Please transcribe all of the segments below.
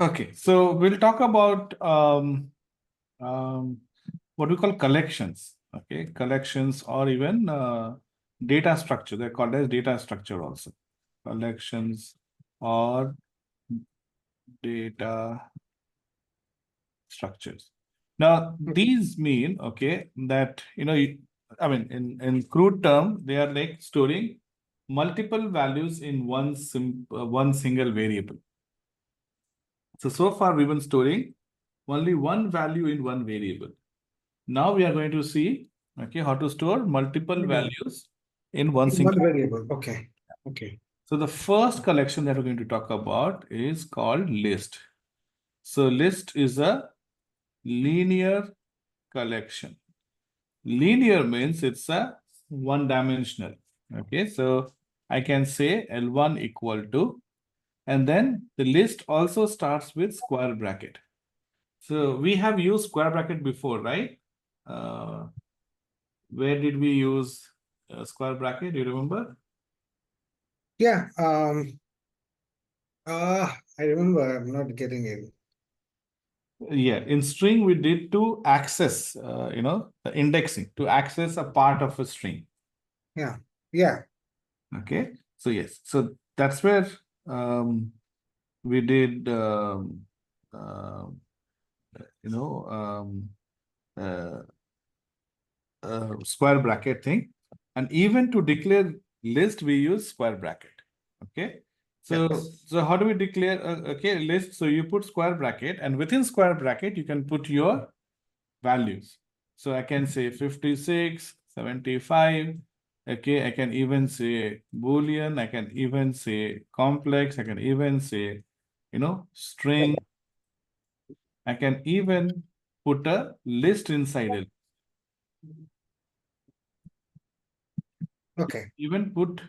Okay, so we'll talk about what we call collections. Okay, collections or even data structure. They're called as data structure also. Collections or data structures. Now, these mean, okay, that, I mean, in crude term, they are like storing multiple values in one single variable. So far we've been storing only one value in one variable. Now we are going to see, okay, how to store multiple values in one single variable. Okay. Okay. So the first collection that we're going to talk about is called list. So list is a linear collection. Linear means it's a one-dimensional. Okay, so I can say L1 equal to, and then the list also starts with square bracket. So we have used square bracket before, right? Where did we use square bracket? Do you remember? Yeah. I remember. I'm not getting it. Yeah, in string we did to access, the indexing to access a part of a string. Yeah. Yeah. Okay, so yes, so that's where we did, you know, uh, square bracket thing, and even to declare list we use square bracket. Okay, so Yes. so how do we declare okay list? So you put square bracket, and within square bracket you can put your values. So I can say 56, 75. Okay, I can even say Boolean, I can even say complex, I can even say, string. I can even put a list inside it. Okay. Even put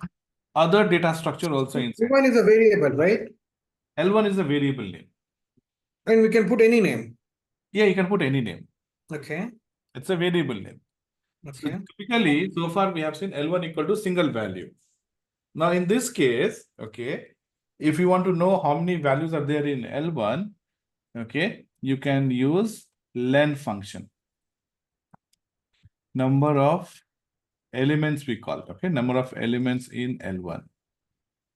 other data structure also inside. One is a variable, right? L1 is a variable name. And we can put any name. Yeah, you can put any name. Okay. It's a variable name. So Okay. typically, so far we have seen L1 equal to single value. Now in this case, okay, if you want to know how many values are there in L1, okay, you can use len function. Number of elements we call it, okay, number of elements in L1.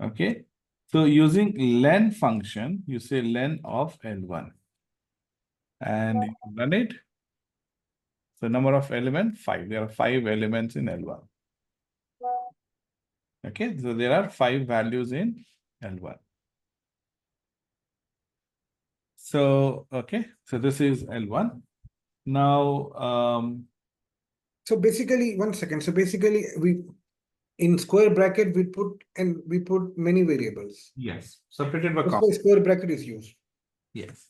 Okay, so using len function, you say len of L1 and you run it. So number of element 5. There are 5 elements in L1. Okay, so there are 5 values in L1. So okay, so this is L1. Now So basically, 1 second. So basically, we in square bracket we put many variables. yes, separated by That's comma. why square bracket is used. Yes.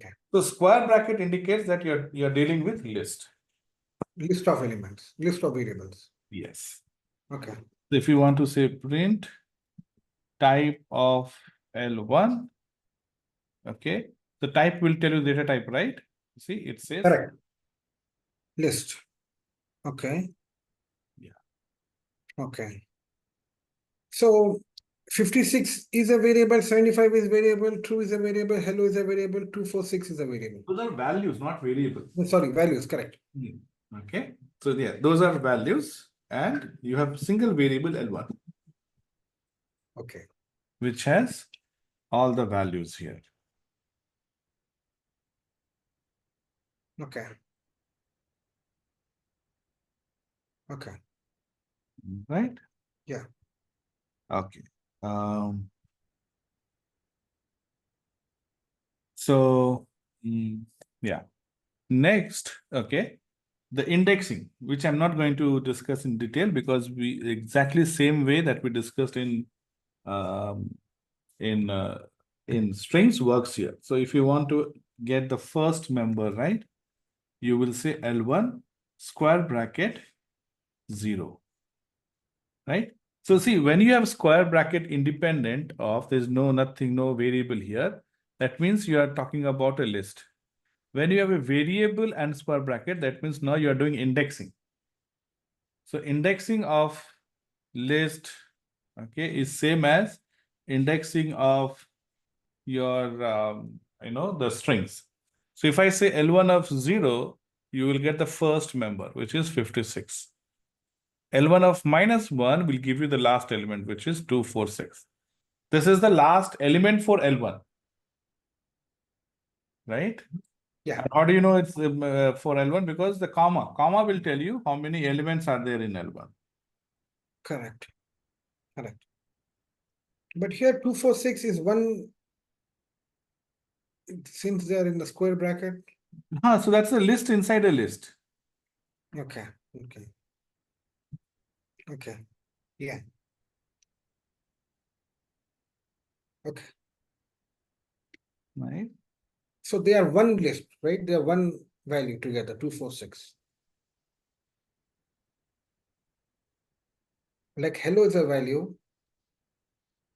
Okay. So square bracket indicates that you're dealing with list. List of elements, list of variables. Yes. Okay. So if you want to say print type of L1, okay, the type will tell you data type, right? See, it says Correct. List. Okay. Yeah. Okay. So 56 is a variable, 75 is variable, true is a variable, hello is a variable, 246 is a variable. Those are values, not variables. Sorry, values, correct. Okay. So yeah, those are values, and you have single variable L1. Okay. Which has all the values here. Okay. Okay. Right? Yeah. Okay. So yeah. Next, okay, the indexing, which I'm not going to discuss in detail because we exactly same way that we discussed um, in strings works here. So if you want to get the first member, right, you will say L1 square bracket 0, right? So see, when you have square bracket independent of, there's nothing, no variable here, that means you are talking about a list. When you have a variable and square bracket, that means now you are doing indexing. So indexing of list, okay, is same as indexing of your, the strings. So if I say L1 of 0, you will get the first member, which is 56. L1 of -1 will give you the last element, which is 246. This is the last element for L1, right? Yeah, And how do you know it's for L1? Because the comma will tell you how many elements are there in L1. correct. Correct. But here 246 is one, since they are in the square bracket. So that's a list inside a list. Okay, okay. Okay. Yeah. Okay. Right? So they are one list, right? They are one value together, 246. Like hello is a value.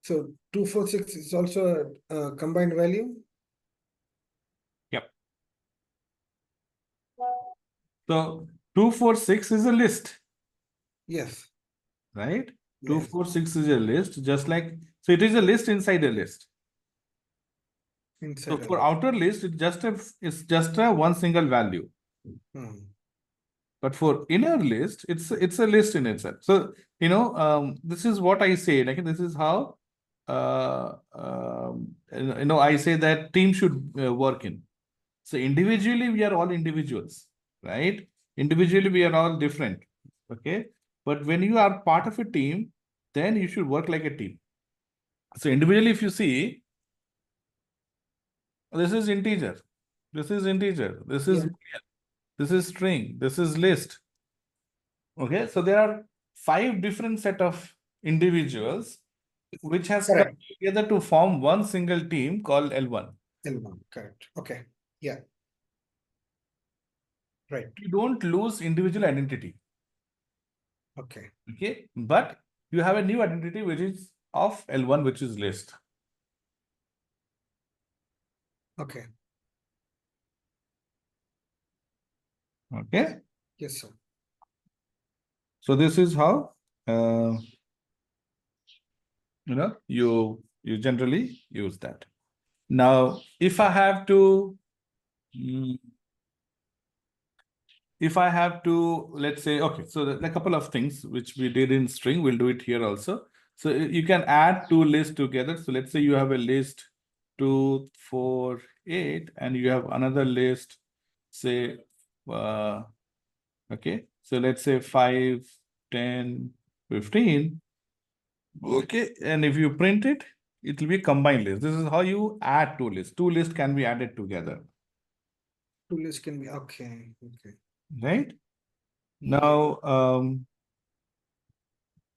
So 246 is also a combined value. Yep. So 246 is a list, Yes. right? Yes. 246 is a list, just like, so it is a list inside a list. So Inside a for list. outer list, it's just a one single value. Hmm. But for inner list, it's a list in itself. So this is what I say. Like this is how I say that team should work in. So individually, we are all individuals, right? Individually, we are all different. Okay. But when you are part of a team, then you should work like a team. So individually, if you see, this is integer, this is integer, this is Yeah. this is string, this is list. Okay. So there are 5 different set of individuals which has come Correct. together to form one single team called L1. L1. Correct. Okay. Yeah. Right. You don't lose individual identity. Okay. Okay. But you have a new identity which is of L1, which is list. Okay. Okay. Yes, sir. So this is how you generally use that. Now, if I have to let's say, okay, so there are a couple of things which we did in string, we'll do it here also. So you can add 2 lists together. So let's say you have a list 2, 4, 8, and you have another list, say, okay, so let's say 5, 10, 15. Okay, and if you print it, it will be combined list. This is how you add 2 lists. 2 lists can be added together, Two lists can be okay. Okay. right? Yeah. Now,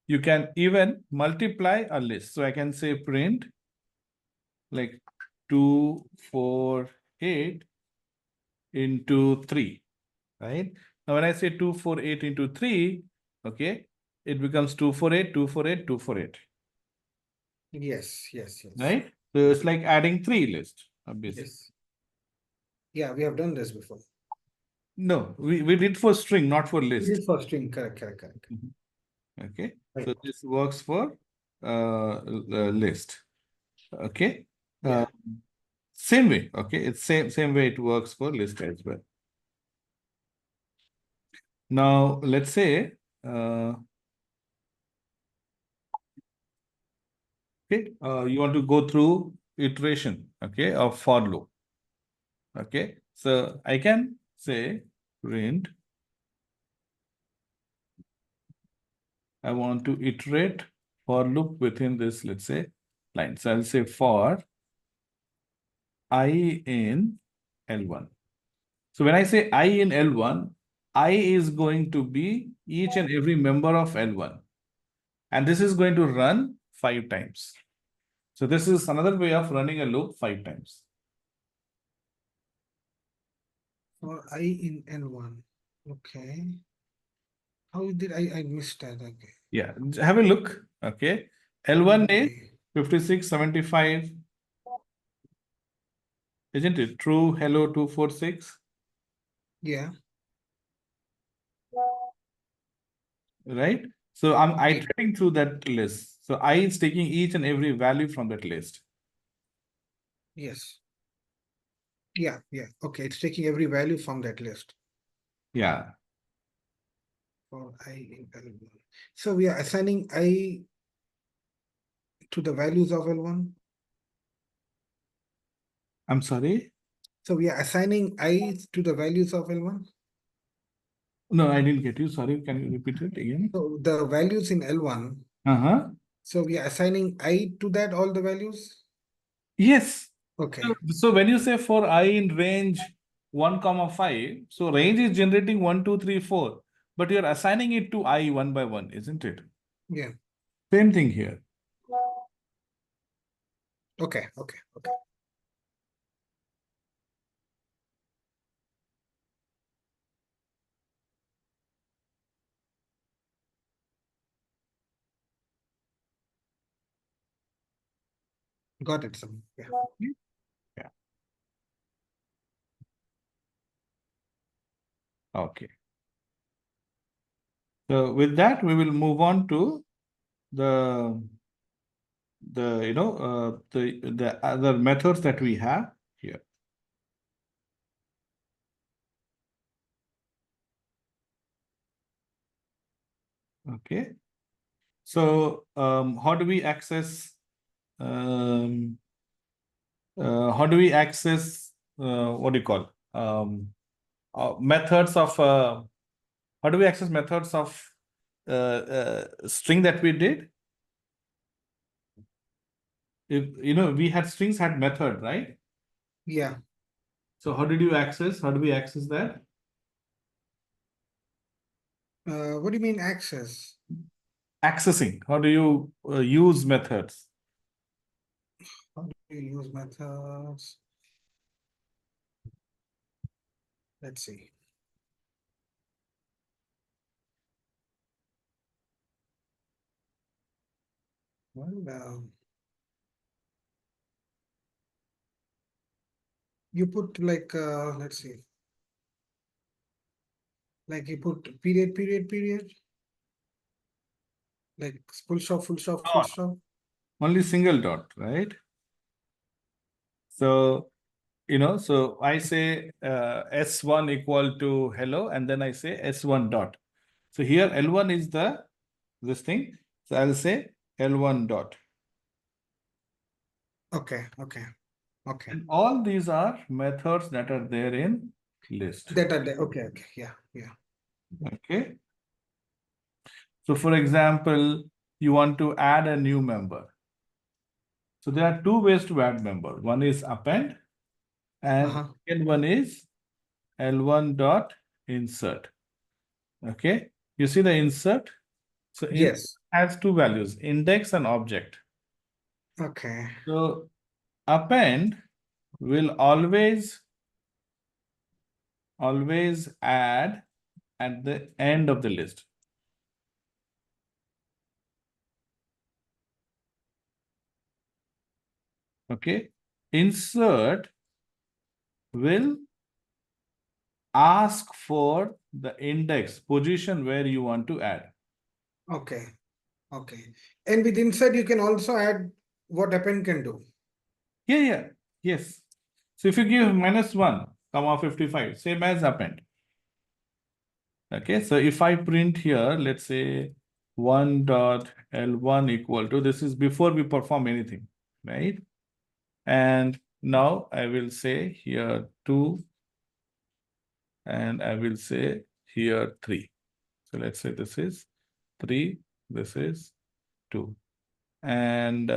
you can even multiply a list. So I can say print like 2, 4, 8 into 3, right? Now, when I say 2, 4, 8 into 3, okay, it becomes 2, 4, 8, 2, 4, 8, 2, 4, 8, Yes. Yes. Yes. right? So it's like adding 3 lists, obviously. Yes. Yeah, we have done this before. No, we did for string, not for We list. did for string. Correct. Correct. Correct. Okay, Right. so this works for list. Okay. Yeah. Same way. Okay, it's same way it works for list as well. Now let's say okay, you want to go through iteration, okay, of for loop. Okay, so I can say print. I want to iterate for loop within this, let's say, line. So I'll say for I in L1. So when I say I in L1, I is going to be each and every member of L1. And this is going to run 5 times. So this is another way of running a loop 5 times. For I in L1. Okay. How did I missed that? Okay. Yeah, have a look. Okay. L1 is Okay. 56, 75. Isn't it? True, hello, 246. Yeah. Right? So I'm Yeah. iterating through that list. So I is taking each and every value from that list. Yes. Yeah, yeah. Okay, it's taking every value from that list Yeah. for I in L1. So we are assigning I to the values of L1. I'm sorry. So we are assigning I to the values of L1. No, I didn't get you. Sorry. Can you repeat it again? So the values in L1. Uh-huh. So we are assigning I to that all the values. Yes. Okay. So when you say for I in range 1 comma 5, so range is generating 1, 2, 3, 4, but you're assigning it to I one by one, isn't it? Yeah. Same thing here. Okay. Okay. Okay. Got it. Some. Yeah. Yeah. Okay. So with that, we will move on to the the other methods that we have here. Okay. So how do we access what do you call methods of how do we access methods of string that we did? If we had strings had method, right? Yeah. So how did you access? How do we access that? What do you mean access? Accessing. How do you use methods? How do you use methods? Let's see. Well, you put like let's see. Like you put period, period, period. Like full stop, full stop, full Dot. stop. Only single dot, right? So so I say S1 equal to hello, and then I say S1 dot. So here L1 is this thing. So I'll say L1 dot. Okay, okay, okay. And all these are methods that are there in list. That are there. Okay, okay, yeah, yeah. Okay. So for example, you want to add a new member. So there are two ways to add member. One is append, and second one is L1 dot insert. Okay. You see the insert? So it Yes. has two values, index and object. Okay. So append will always add at the end of the list. Okay. Insert will ask for the index position where you want to add. Okay. Okay. And with insert, you can also add what append can do. Yeah. Yes. So if you give -1, comma 55, same as append. Okay. So if I print here, let's say 1 dot L1 equal to, this is before we perform anything, right? And now I will say here 2, and I will say here 3. So let's say this is 3, this is 2. And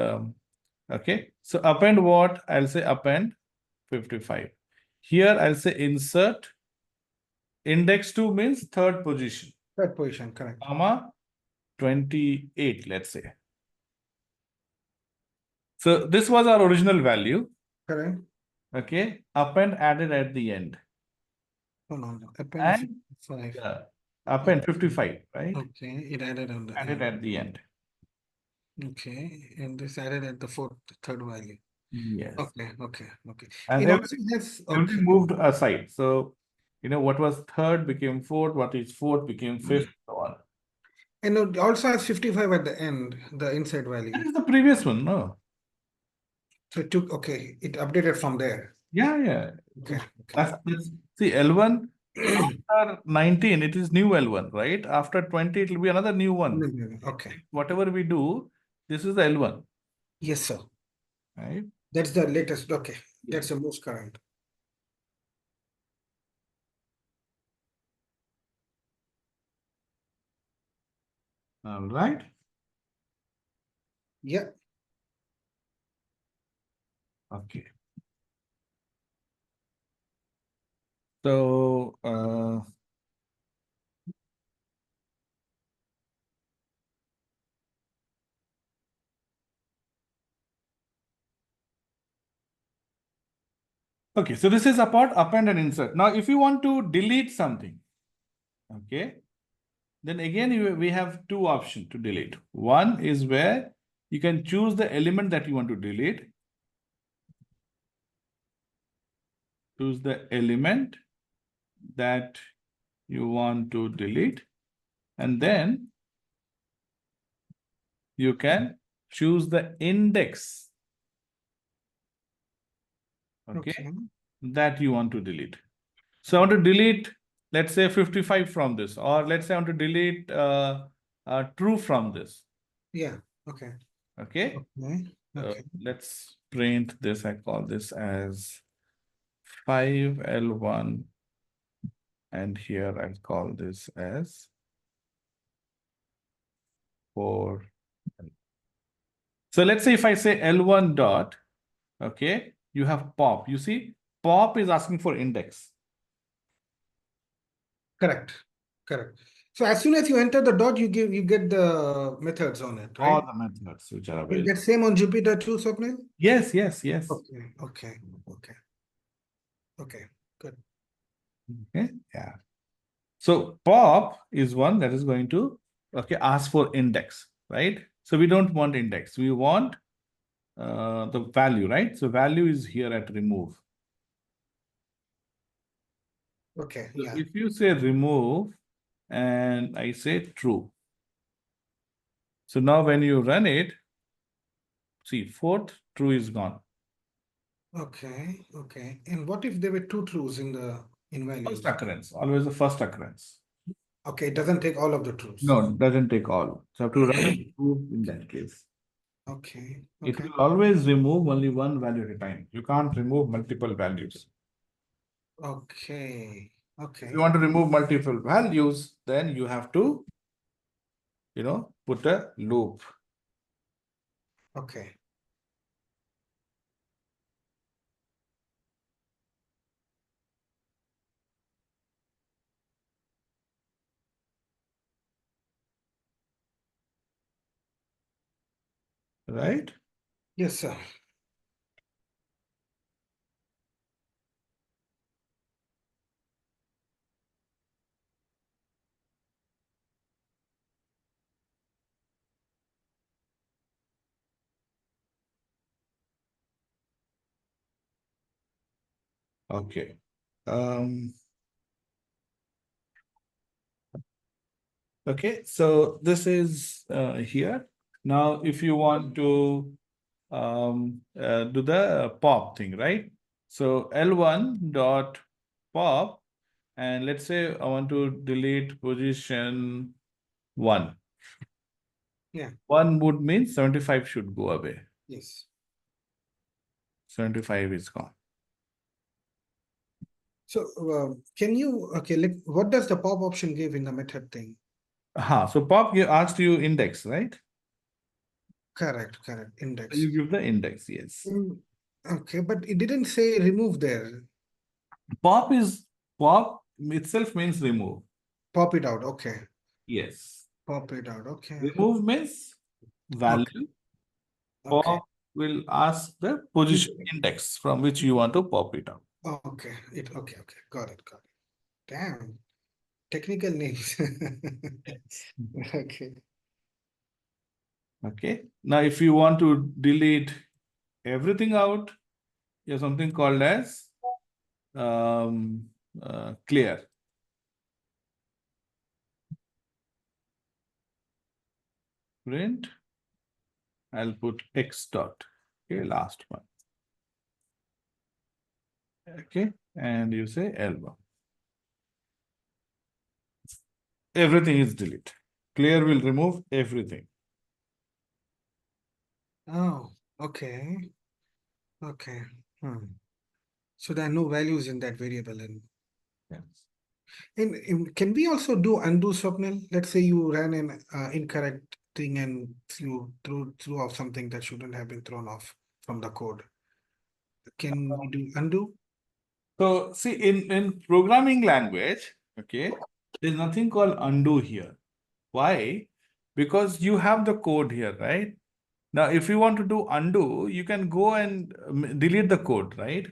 okay, so append what? I'll say append 55. Here I'll say insert index 2 means third position, Third position, correct. comma 28, let's say. So this was our original value. Correct. Okay, append added at the end. No. Append And 5. append 55, right? Okay, it added on the Added end. at the end. Okay, and this added at the third value. Yes. Okay. And It also has everything moved aside. So, what was third became fourth, what is fourth became fifth, so on. and it also has 55 at the end, the inside value. That is the previous one, no? So it took, okay, it updated from there. Yeah. Okay. See, L1 after 19, it is new L1, right? After 20, it will be another new one. Okay. Whatever we do, this is the L1, Yes, sir. right? That's the latest. Okay. Yeah. That's the most current. All right. Yeah. Okay. So, okay, so this is about append and insert. Now, if you want to delete something, okay, then again we have two options to delete. One is where you can choose the element that you want to delete. Choose the element that you want to delete, and then you can choose the index, okay, that you want to delete. So I want to delete, let's say 55 from this, or let's say I want to delete true from this. Yeah. Okay. Okay. Okay. Let's print this. I call this as 5L1, and here I'll call this as 4. So let's say if I say L1 dot, okay, you have pop. You see, pop is asking for index. Correct. So as soon as you enter the dot, you get the methods on it, All right? the methods which are Is available. that same on Jupyter too, Swapnil? Yes. Okay. Good. Okay. Yeah. So pop is one that is going to, okay, ask for index, right? So we don't want index. We want the value, right? So value is here at remove. Okay. So Yeah. if you say remove and I say true. So now when you run it, see, fourth true is gone. Okay. And what if there were two truths in values? First occurrence, always the first occurrence. Okay, it doesn't take all of the truths. No, it doesn't take all. So I have to run a proof in that case. Okay. It will always remove only one value at a time. You can't remove multiple values. Okay. If you want to remove multiple values, then you have to, put a loop. Okay. Right? Yes, sir. Okay. Okay, so this is here. Now, if you want to do the pop thing, right? So L1 dot pop, and let's say I want to delete position 1. Yeah. 1 would mean 75 should go away. Yes. 75 is gone. So can you, what does the pop option give in the method thing? So pop asked you index, right? Correct. Index. You give the index, yes. Okay, but it didn't say remove there. Pop itself means remove. Pop it out. Okay. Yes. Pop it out. Okay. Remove means value. Okay. Pop will ask the position index from which you want to pop it out. Okay. Okay. Got it. Damn. Technical names. Okay. Okay. Now, if you want to delete everything out, you have something called as clear. Print. I'll put X dot. Okay, last one. Okay, and you say L1. Everything is deleted. Clear will remove everything. Oh, okay. Okay. So there are no values in that variable. Yes. And can we also do undo, Swapnil? Let's say you ran an incorrect thing and you threw off something that shouldn't have been thrown off from the code. Can we do undo? So see, in programming language, okay, there's nothing called undo here. Why? Because you have the code here, right? Now, if you want to do undo, you can go and delete the code, right?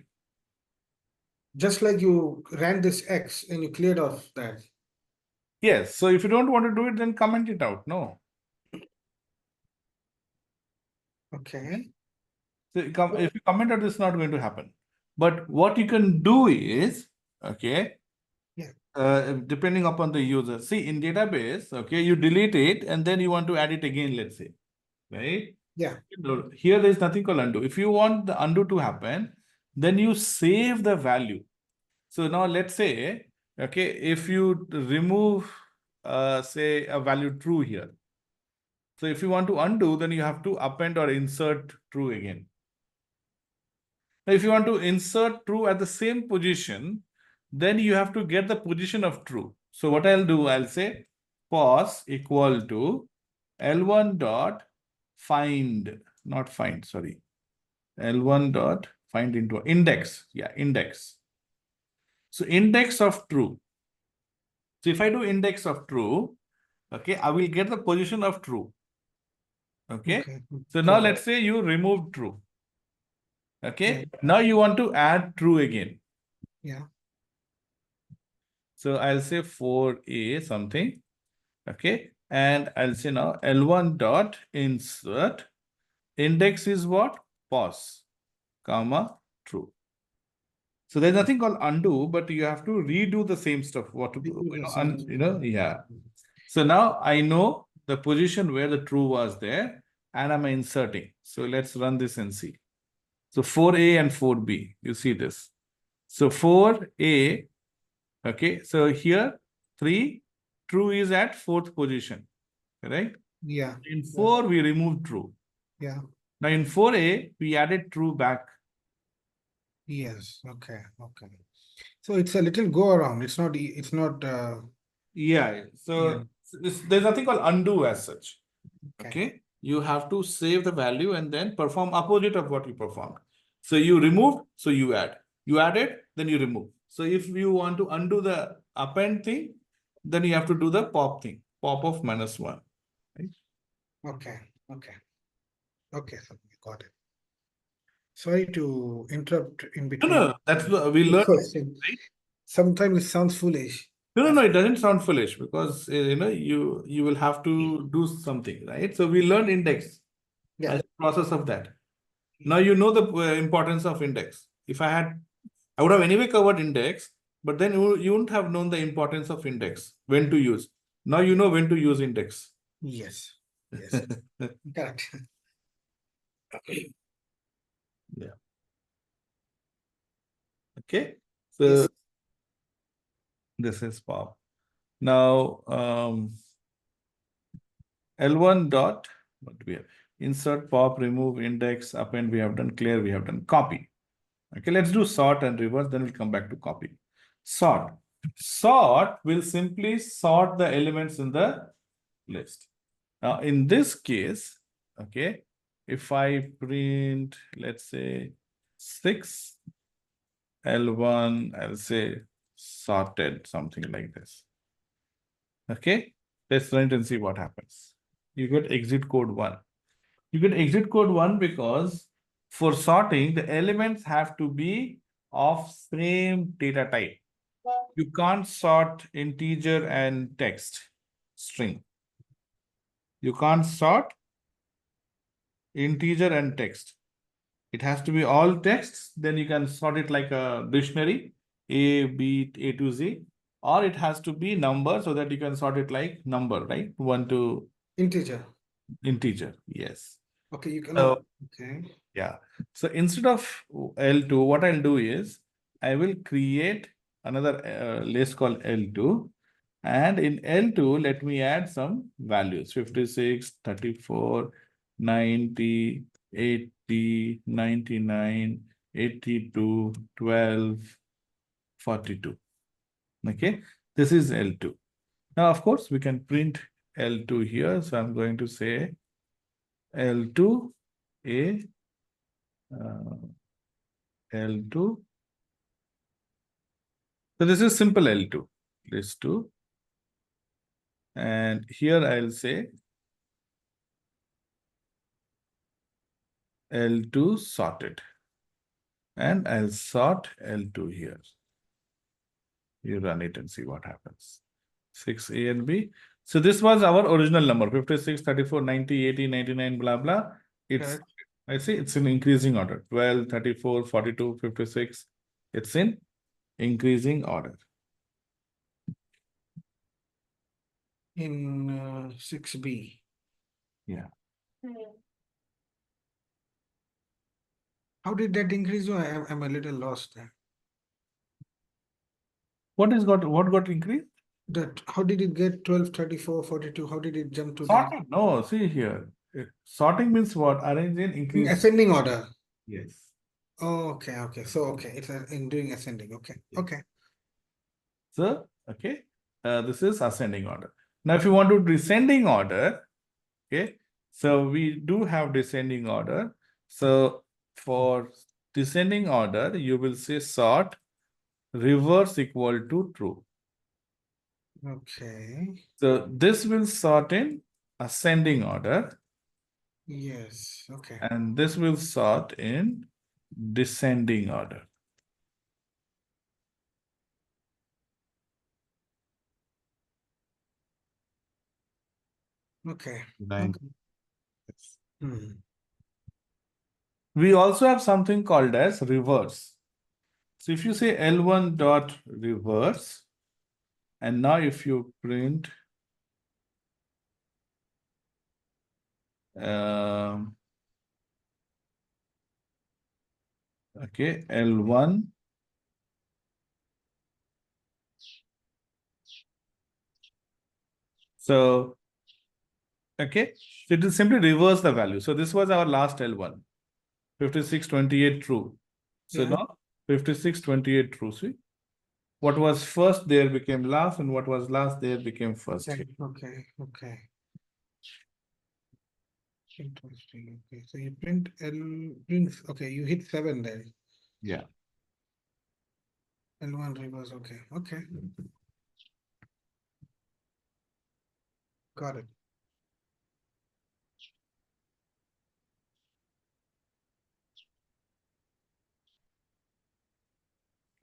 Just like you ran this X and you cleared off that. Yes. So if you don't want to do it, then comment it out. No. Okay. So if you comment out, it's not going to happen. But what you can do is, okay, Yeah. depending upon the user. See, in database, okay, you delete it and then you want to add it again, let's say, right? Yeah. No, here there is nothing called undo. If you want the undo to happen, then you save the value. So now let's say, okay, if you remove, say, a value true here. So if you want to undo, then you have to append or insert true again. Now, if you want to insert true at the same position, then you have to get the position of true. So what I'll do, I'll say pos equal to L1 dot find, not find, sorry. L1 dot find into index. Yeah, index. So index of true. So if I do index of true, okay, I will get the position of true. Okay. Okay. So now True. let's say you remove true. Okay. Yeah. Now you want to add true again. Yeah. So I'll say 4a something. Okay. And I'll say now L1 dot insert. Index is what? Pos, comma, true. So there's nothing called undo, but you have to redo the same stuff. What to, yeah. So now I know the position where the true was there, and I'm inserting. So let's run this and see. So 4a and 4b, you see this. So 4a, okay. So here 3, true is at 4th position, right? Yeah. In 4, we removed true. Yeah. Now in 4a, we added true back. Yes. Okay. Okay. So it's a little go around. It's not. Yeah. Yeah. So there's nothing called undo as such. Okay. Okay. You have to save the value and then perform opposite of what you performed. So you remove, so you add. You added, then you remove. So if you want to undo the append thing, then you have to do the pop thing, pop of -1. Right? Okay. Okay. Okay. So got it. Sorry to interrupt in No, between. no, that's what we learned, Question. right? Sometimes it sounds foolish. No, it doesn't sound foolish because you will have to do something, right? So we learn index Yeah. as a process of that. Now you know the importance of index. I would have anyway covered index, but then you wouldn't have known the importance of index, when to use. Now you know when to use index. Yes. Yes. Correct. Yeah. Okay. So Yes. this is pop. Now L1 dot, what do we have? Insert, pop, remove, index, append, we have done, clear, we have done, copy. Okay, let's do sort and reverse, then we'll come back to copy. Sort. Sort will simply sort the elements in the list. Now, in this case, okay, if I print, let's say 6 L1, I'll say sorted, something like this. Okay, let's run it and see what happens. You get exit code 1. You get exit code 1 because for sorting, the elements have to be of same data type. You can't sort integer and text string. You can't sort integer and text. It has to be all texts, then you can sort it like a dictionary, A, B, A to Z, or it has to be number so that you can sort it like number, right? 1 to Integer. integer, yes. Okay, you So, cannot. Okay. yeah. So instead of L2, what I'll do is I will create another list called L2. And in L2, let me add some values 56, 34, 90, 80, 99, 82, 12, 42. Okay, this is L2. Now, of course, we can print L2 here. So I'm going to say L2 A, L2. So this is simple L2, list 2. And here I'll say L2 sorted. And I'll sort L2 here. You run it and see what happens. 6A and B. So this was our original number, 56, 34, 90, 80, 99, blah, blah. It's, I see it's in increasing order, 12, 34, 42, 56. It's in increasing order. In 6B. Yeah. How did that increase? I'm a little lost there. What got increased? That how did it get 12, 34, 42? How did it jump to that? Sorting. No, see here. Sorting means what? Arrange in In increase. ascending order. Yes. Oh, okay. So okay, it's in doing ascending. Okay. Yeah. Okay. So, okay, this is ascending order. Now, if you want to descending order, okay, so we do have descending order. So for descending order, you will say sort reverse equal to true. Okay. So this will sort in ascending order. Yes. Okay. And this will sort in descending order. Okay. Nine. Hmm. We also have something called as reverse. So if you say L1 dot reverse, and now if you print okay, L1. So, okay, so it will simply reverse the value. So this was our last L1, 5628 true. So Yeah. now 5628 true. See, what was first there became last, and what was last there became first. Okay. Okay. Interesting. Okay. So you print okay, you hit 7 there. Yeah. L1 reverse. Okay. Got it.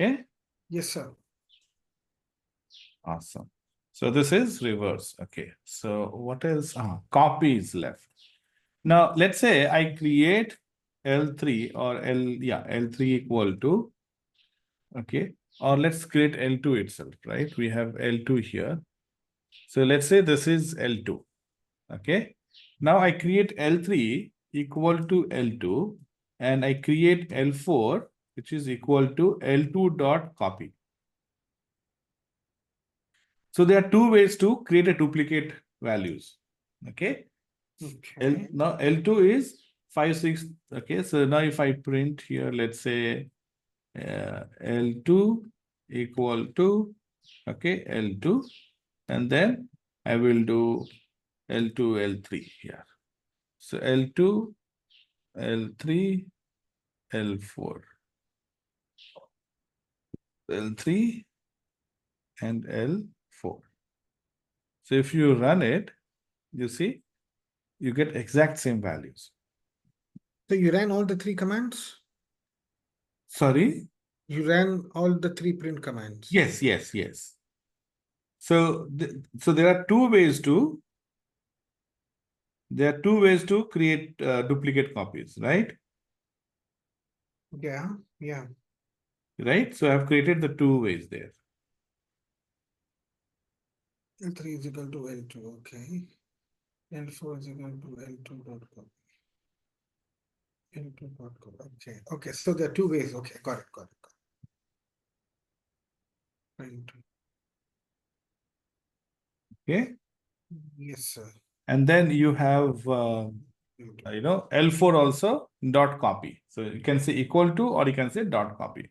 Okay. Yes, sir. Awesome. So this is reverse. Okay. So what else? Copy is left. Now let's say I create L3 or L3 equal to, okay, or let's create L2 itself, right? We have L2 here. So let's say this is L2. Okay. Now I create L3 equal to L2 and I create L4, which is equal to L2 dot copy. So there are two ways to create a duplicate values. Okay. Okay. Now L2 is 5, 6. Okay. So now if I print here, let's say L2 equal to, okay, L2, and then I will do L2, L3 here. So L2, L3, L4, L3, and L4. So if you run it, you see, you get exact same values. So you ran all the 3 commands? Sorry? You ran all the 3 print commands? Yes. So, there are two ways to create duplicate copies, right? Yeah. Right? So I've created the two ways there. L3 is equal to L2. Okay. L4 is equal to L2 dot copy. L2 dot copy. Okay. So there are two ways. Okay. Got it. Right. Okay. Yes, sir. And then you have, L4 also dot copy. So you can say equal to, or you can say dot copy.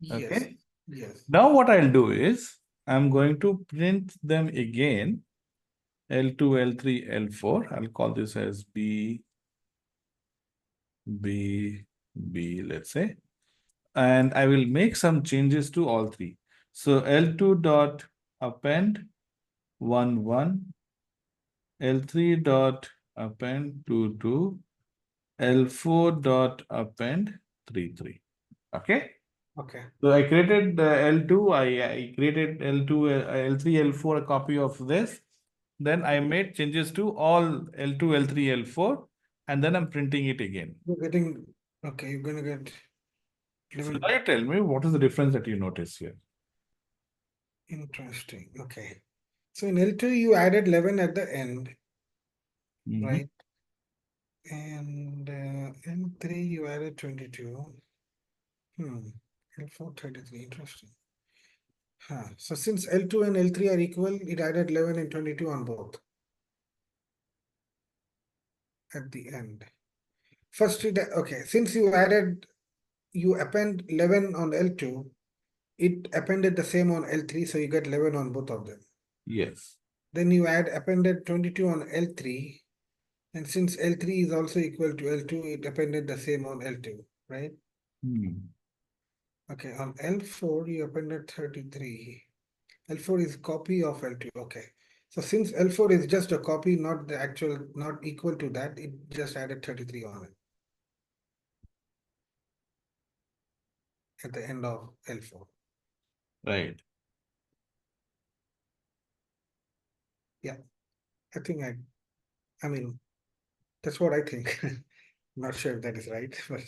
Yes. Okay. Yes. Now what I'll do is I'm going to print them again. L2, L3, L4. I'll call this as B, B, B, let's say. And I will make some changes to all three. So L2 dot append 1, 1, L3 dot append 2, 2, L4 dot append 3, 3. Okay. Okay. So I created L2, I created L2, L3, L4, a copy of this. Then I made changes to all L2, L3, L4, and then I'm printing it again. You're getting, okay, you're gonna get So 11. now you tell me what is the difference that you notice here? Interesting. Okay. So in L2, you added 11 at the end, Mhm. right? And L3, you added 22. L4, 33. Interesting. Huh. So since L2 and L3 are equal, it added 11 and 22 on both at the end. First, okay, since you append 11 on L2, it appended the same on L3, so you get 11 on both of them. Yes. Then you appended 22 on L3, and since L3 is also equal to L2, it appended the same on L2, right? Hmm. Okay, on L4, you appended 33. L4 is copy of L2, okay. So since L4 is just a copy, not the actual, not equal to that, it just added 33 on it at the end of L4. Right. Yeah, I think I mean, that's what I think. Not sure if that is right, but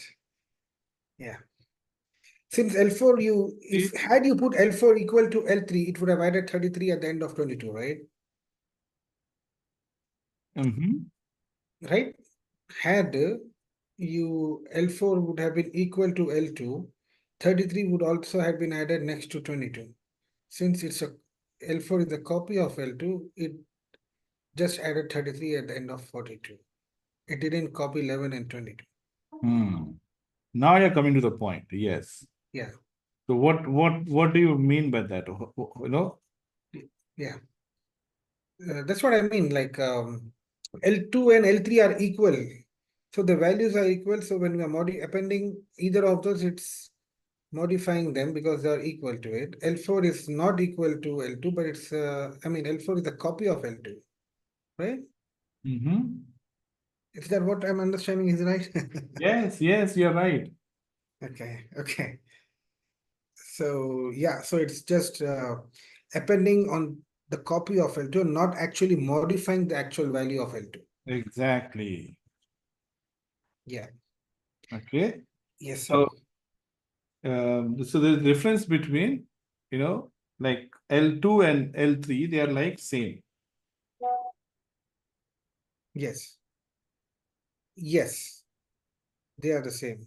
yeah. Since L4, if had you put L4 equal to L3, it would have added 33 at the end of 22, right? Mm-hmm. Right? Had you L4 would have been equal to L2, 33 would also have been added next to 22. Since L4 is a copy of L2, it just added 33 at the end of 42. It didn't copy 11 and 22. Hmm. Now you're coming to the point. Yes. Yeah, So what do you mean by that? yeah. That's what I mean. Like L2 and L3 are equal. So the values are equal. So when we are appending either of those, it's modifying them because they are equal to it. L4 is not equal to L2, but L4 is a copy of L2, right? Mm-hmm. Is that what I'm understanding is right? Yes, yes, you're right. Okay, okay. So yeah, so it's just appending on the copy of L2, not actually modifying the actual value of L2. Exactly. Yeah. Okay. Yes, sir. So so the difference between, like L2 and L3, they are like same. Yes. Yes, they are the same.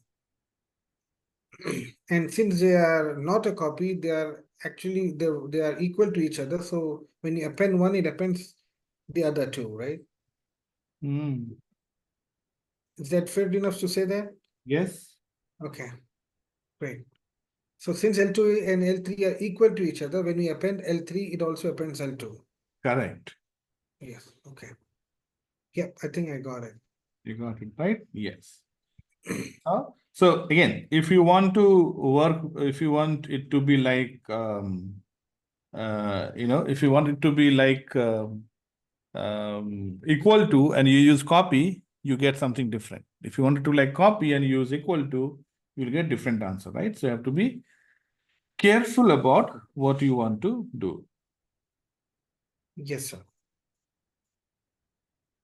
And since they are not a copy, they are actually they are equal to each other. So when you append one, it appends the other two, right? Hmm. Is that fair enough to say that? Yes, Okay, great. So since L2 and L3 are equal to each other, when we append L3, it also appends L2. correct. Yes, okay. Yep, I think I got it. You got it right? Yes. So again, if you want to work, if you want it to be like, if you want it to be like equal to, and you use copy, you get something different. If you want it to like copy and use equal to, you'll get different answer, right? So you have to be careful about what you want to do. Yes, sir.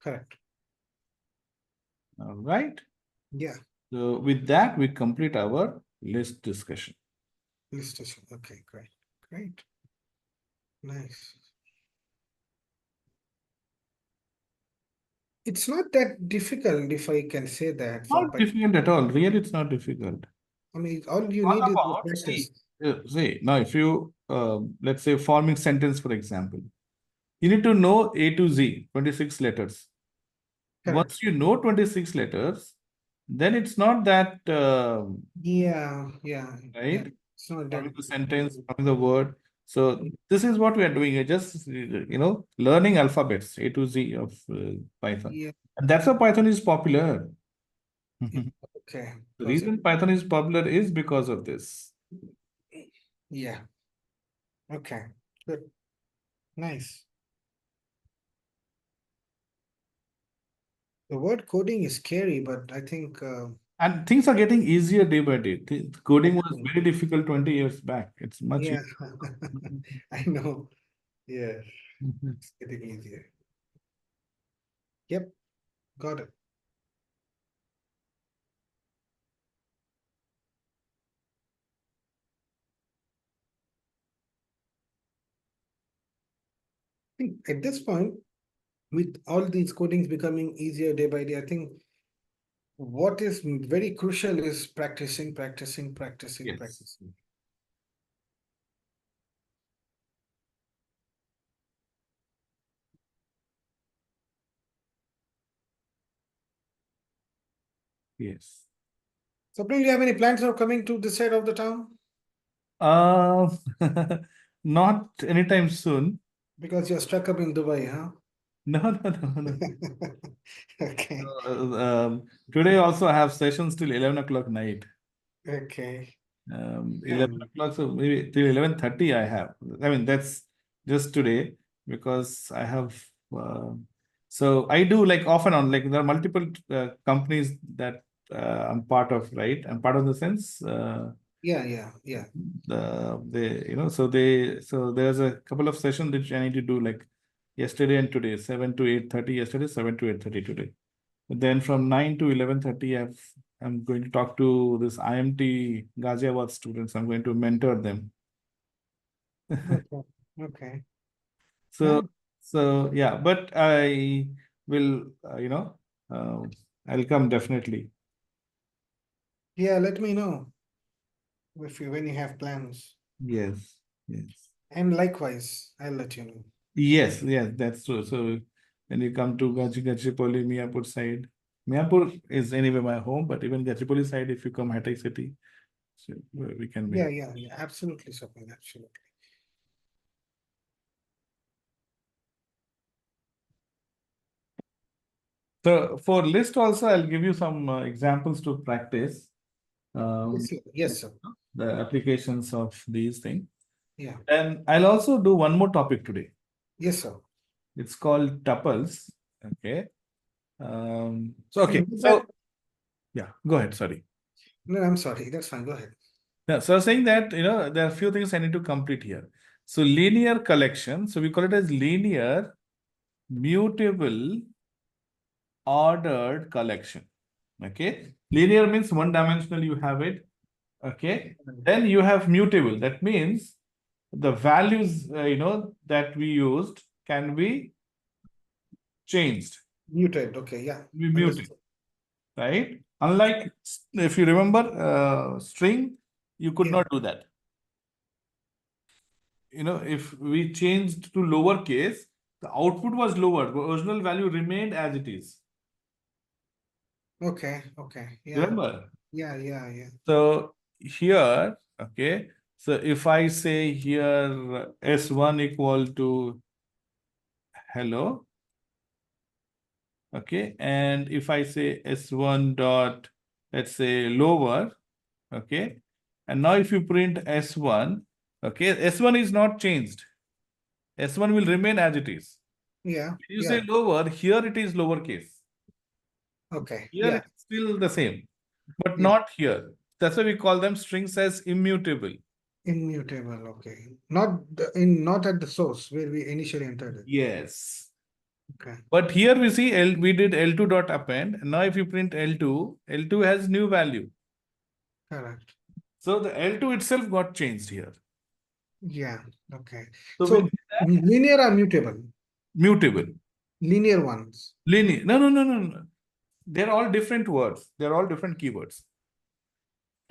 Correct. All right. Yeah, So with that, we complete our list discussion. illustration. Okay, great. Great. Nice. It's not that difficult, if I can say that, Not but difficult at all. Really, it's not difficult. I mean, all you All need is the about, practice. see, now if you, let's say forming sentence, for example, you need to know A to Z, 26 letters. Correct. Once you know 26 letters, then it's not that, Yeah, yeah, yeah. right? It's not that. Forming the sentence, forming the word. So this is what we are doing. We're just, learning alphabets, A to Z of Python. Yeah, And that's why Python is popular. yeah. The Okay. Because reason Python is popular is because of this. yeah. Okay. Good. Nice. The word coding is scary, but I think And things are getting easier day by day. I Coding was know. very difficult 20 years back. It's much Yeah, easier. I know. Yeah, it's getting easier. Yep, got it. I think at this point, with all these codings becoming easier day by day, I think what is very crucial is practicing, practicing, practicing, Yes. practicing. Yes. So, do you have any plans of coming to this side of the town? Uh, not anytime soon. Because you're stuck up in Dubai, huh? No, no, no, no. Okay, Today also I have sessions till 11 o'clock night. okay. 11 o'clock, so maybe till 11:30 I have. I mean, that's just today because I have. So I do like off and on. Like there are multiple companies that I'm part of, right? I'm part of the sense. Yeah, yeah, yeah. So there's a couple of sessions which I need to do like yesterday and today, 7 to 8:30 yesterday, 7 to 8:30 today. But then from 9 to 11:30, I'm going to talk to this IMT Ghaziabad students. I'm going to mentor them. Okay, okay. So, Nice. so yeah, but I will, uh, I'll come definitely. Yeah, let me know if you when you have plans. Yes, yes. And likewise, I'll let you know. Yes, yes, that's true. So when you come to Gachipoli, Miapur side, Miapur is anyway my home, but even Gachipoli side, if you come High Tech City, so we can meet. Yeah, yeah, yeah. Absolutely, Swapnil, absolutely. So for list also, I'll give you some examples to practice Yes, sir. Yes, sir. the applications of these things. Yeah. And I'll also do one more topic today. Yes, sir. It's called tuples. Okay. So okay. And with that, So yeah, go ahead. Sorry. no, I'm sorry. That's fine. Go ahead. Yeah, so I was saying that there are a few things I need to complete here. So linear collection. So we call it as linear mutable ordered collection. Okay. Linear means one dimensional you have it. Okay. Then you have mutable. That means the values that we used can be changed, Muted. Okay. Yeah. be muted, Understood. right? Unlike if you remember string, you could Yeah. not do that. If we changed to lowercase, the output was lower, the original value remained as it is. Okay. Okay. Yeah. Remember? Yeah. Yeah. Yeah. So here, okay. So if I say here S1 equal to hello, okay, and if I say S1 dot, let's say lower, okay, and now if you print S1, okay, S1 is not changed. S1 will remain as it is. Yeah. When you say Yeah. lower, here it is lowercase. Okay. Here Yeah. it's still the same, but Yeah. not here. That's why we call them strings as immutable. Immutable. Okay. Not at the source where we initially entered it. Yes. Okay. But here we see we did L2 dot append. Now if you print L2, L2 has new value. Correct. So the L2 itself got changed here. Yeah. Okay. So we So did that linear or mutable? mutable. Linear ones. Linear. No, no, no, no, no. They're all different words. They're all different keywords.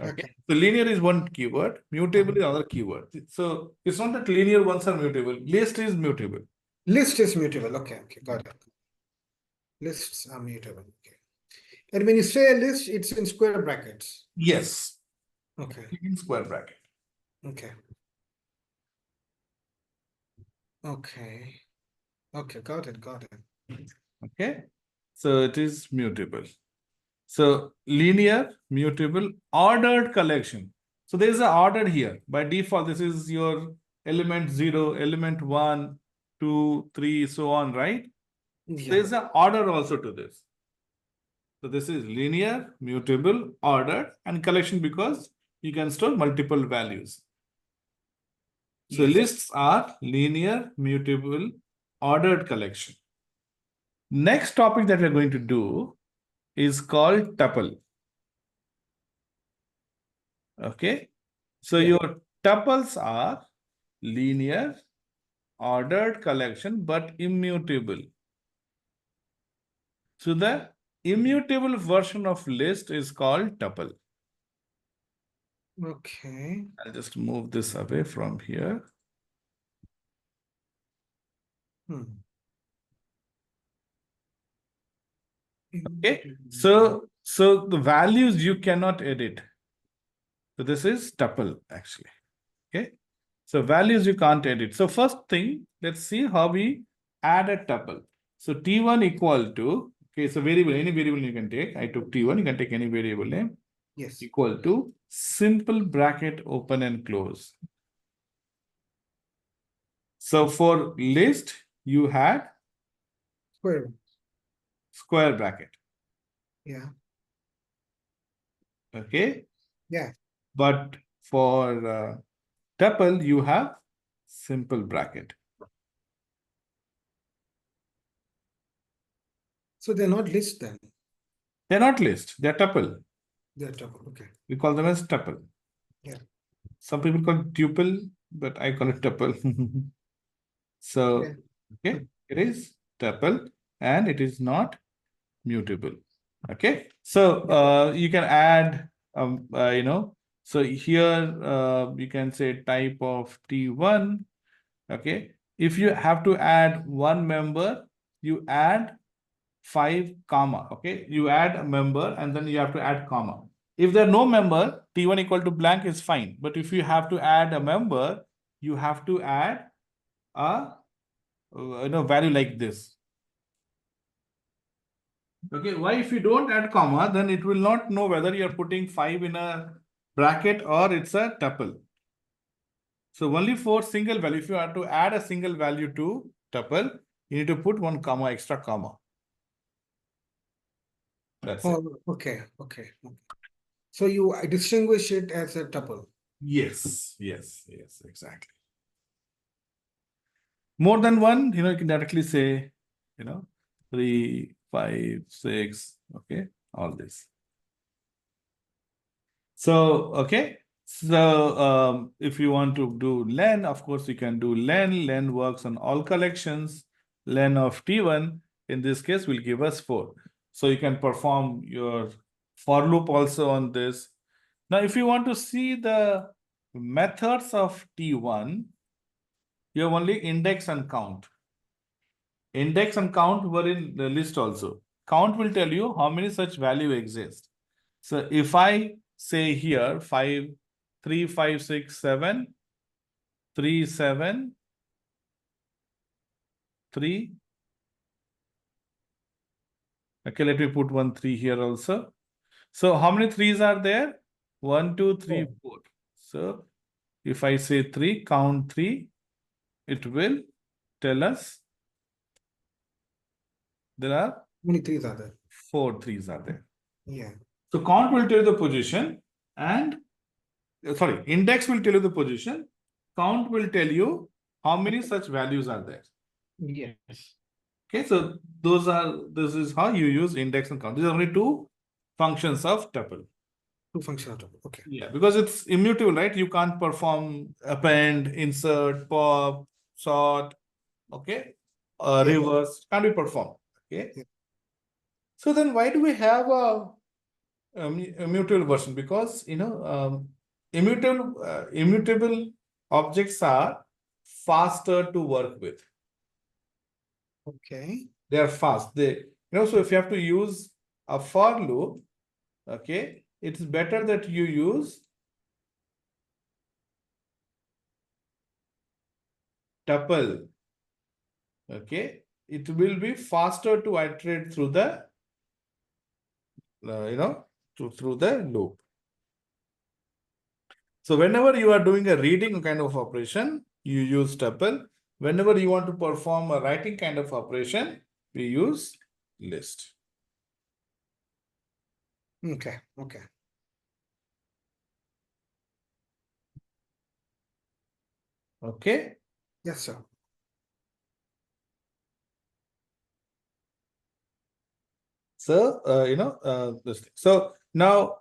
Okay. Okay. So linear is one keyword, mutable is another keyword. So it's not that linear ones are mutable. List is mutable. List is mutable. Okay, okay, got it. Lists are mutable. Okay. And when you say a list, it's in square brackets. Yes. Okay, In square bracket. okay, okay, okay, got it, got it. Okay. So it is mutable. So linear, mutable, ordered collection. So there is an order here. By default, this is your element 0, element 1, 2, 3, so on, right? There Yeah, is an order also to this. So this is linear, mutable, ordered, and collection because you can store multiple values. So yes. lists are linear, mutable, ordered collection. Next topic that we're going to do is called tuple. Okay. So Yeah. your tuples are linear, ordered collection, but immutable. So the immutable version of list is called tuple. Okay. I'll just move this away from here. Hmm. Okay. So the values you cannot edit. So this is tuple actually. Okay. So values you can't edit. So first thing, let's see how we add a tuple. So T1 equal to, okay, so variable, any variable you can take. I took T1, you can take any variable name. Yes. Equal to simple bracket open and close. So for list, you had Square. square bracket. Yeah. Okay. Yeah. But for tuple, you have simple bracket. So they're not list then. They're not list, they're tuple. They're tuple. Okay. We call them as tuple. Yeah. Some people call it tuple, but I call it tuple. So, Yeah. okay, it is tuple and it is not mutable. Okay, so you can add, so here you can say type of T1. Okay, if you have to add one member, you add 5 comma. Okay, you add a member and then you have to add comma. If there are no member, T1 equal to blank is fine. But if you have to add a member, you have to add a value like this. Okay, why if you don't add comma, then it will not know whether you're putting 5 in a bracket or it's a tuple. So only for single value, if you have to add a single value to tuple, you need to put one comma, extra comma. That's it. Oh, okay. Okay. Okay. So you distinguish it as a tuple. Yes, exactly. More than one, you can directly say, 3, 5, 6, okay, all this. So, okay. So, if you want to do len, of course, you can do len. Len works on all collections. Len of T1, in this case, will give us 4. So you can perform your for loop also on this. Now, if you want to see the methods of T1, you have only index and count. Index and count were in the list also. Count will tell you how many such value exist. So if I say here 5, 3, 5, 6, 7, 3, 7, 3. Okay, let me put 1, 3 here also. So how many 3s are there? 1, 2, 3, 4. So if I say 3, count 3, it will tell us there are How many threes are there? 4 3s are there. Yeah. So count will tell you the position and index will tell you the position. Count will tell you how many such values are there. Yes. Okay, so this is how you use index and count. These are only 2 functions of tuple. 2 functional tuple. Okay. Yeah, because it's immutable, right? You can't perform append, insert, pop, sort, okay, Yeah. reverse, can't be performed. Okay. Yeah. So then why do we have a immutable version, because immutable objects are faster to work with. Okay. They are fast. So if you have to use a for loop, okay, it's better that you use tuple. Okay, it will be faster to iterate through the through the loop. So whenever you are doing a reading kind of operation, you use tuple. Whenever you want to perform a writing kind of operation, we use list. Okay. Okay. Okay. Yes, sir. So this thing. So now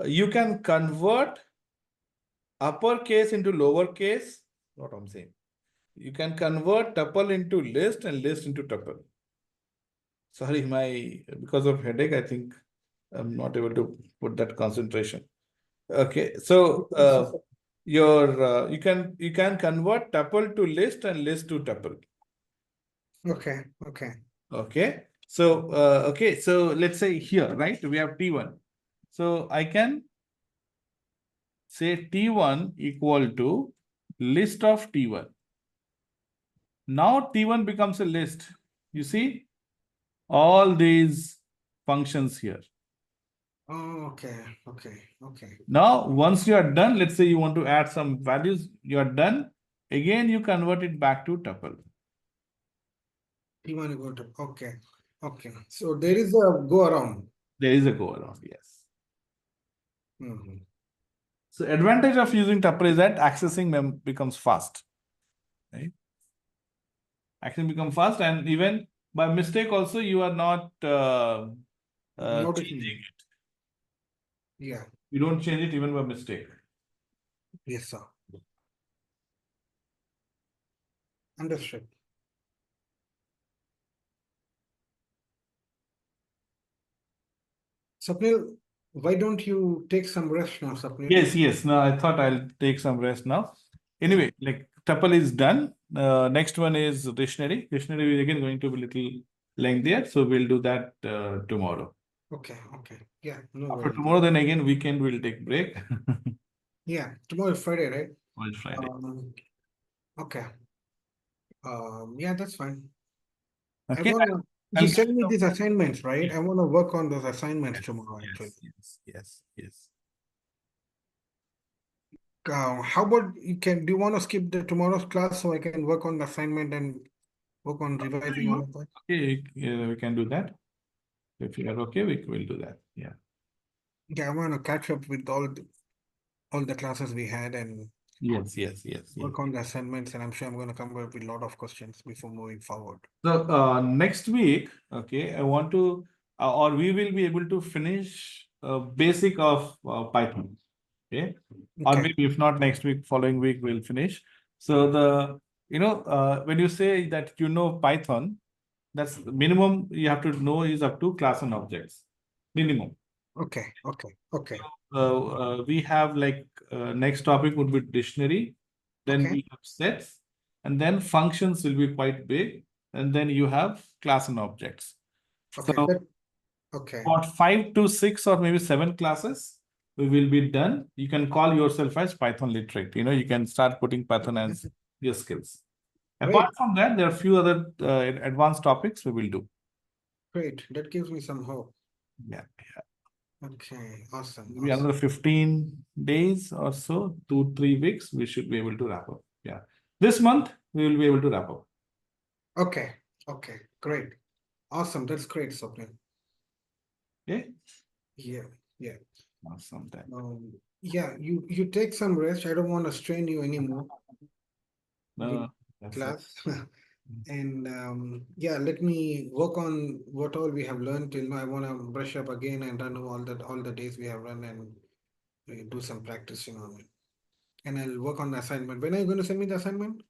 you can convert uppercase into lowercase. What I'm saying. You can convert tuple into list and list into tuple. Sorry, because of headache, I think I'm not able to put that concentration. Okay, so you can convert tuple to list and list to tuple. Okay. Okay. Okay, so so let's say here, right? We have T1. So I can say T1 equal to list of T1. Now T1 becomes a list. You see all these functions here. Oh, okay. Okay. Okay. Now, once you are done, let's say you want to add some values, you are done. Again, you convert it back to tuple. You want to go to okay. Okay. So there is a go around. There is a go around, yes. Mhm. So advantage of using tuple is that accessing becomes fast, right? Accessing becomes fast, and even by mistake also you are not Noticing. changing it. Yeah. You don't change it even by mistake. Yes, sir. Understood. Sapnil, why don't you take some rest now, Sapnil? Yes. No, I thought I'll take some rest now. Anyway, like tuple is done. Next one is dictionary. Dictionary is again going to be little lengthier, so we'll do that tomorrow. Okay. Okay. Yeah. No After worries. tomorrow, then again weekend we'll take break. Yeah. Tomorrow is Friday, right? On Friday. Okay. Yeah, that's fine. Okay. You I'll send catch me up. these assignments, right? I want to work on those assignments Yes, tomorrow, actually. yes. How about do you want to skip the tomorrow's class so I can work on the assignment and work on revising all of that? Okay, we can do that. If you are okay, we will do that. Yeah. Yeah, I want to catch up with all the classes we had and Yes. work on the assignments, and I'm sure I'm going to come up with a lot of questions before moving forward. So next week, okay, I want to, or we will be able to finish basic of Python. Okay, or Okay. maybe if not next week, following week we'll finish. So when you say that Python, that's the minimum you have to know is up to class and objects. Minimum. Okay. Okay. Okay. We have like next topic would be dictionary, then Okay. we have sets, and then functions will be quite big, and then you have class and objects. Okay. So Okay. about 5 to 6 or maybe 7 classes we will be done. You can call yourself as Python literate. You can start putting Python as your skills. Apart Great. from that, there are a few other advanced topics we will do. Great. That gives me some hope. Yeah. Okay. Awesome. Maybe Awesome. another 15 days or so, 2, 3 weeks, we should be able to wrap up. Yeah. This month, we will be able to wrap up. Okay. Okay. Great. Awesome. That's great, Swapnil. Okay. Yeah. Yeah. Awesome. Yeah. You take some rest. I don't want to strain you anymore with That's class. And yeah, let me work on what all we have learned till now. I want to brush up again and run all the days we have run and do some practicing on it. And I'll work on the assignment. When are you going to send me the assignment?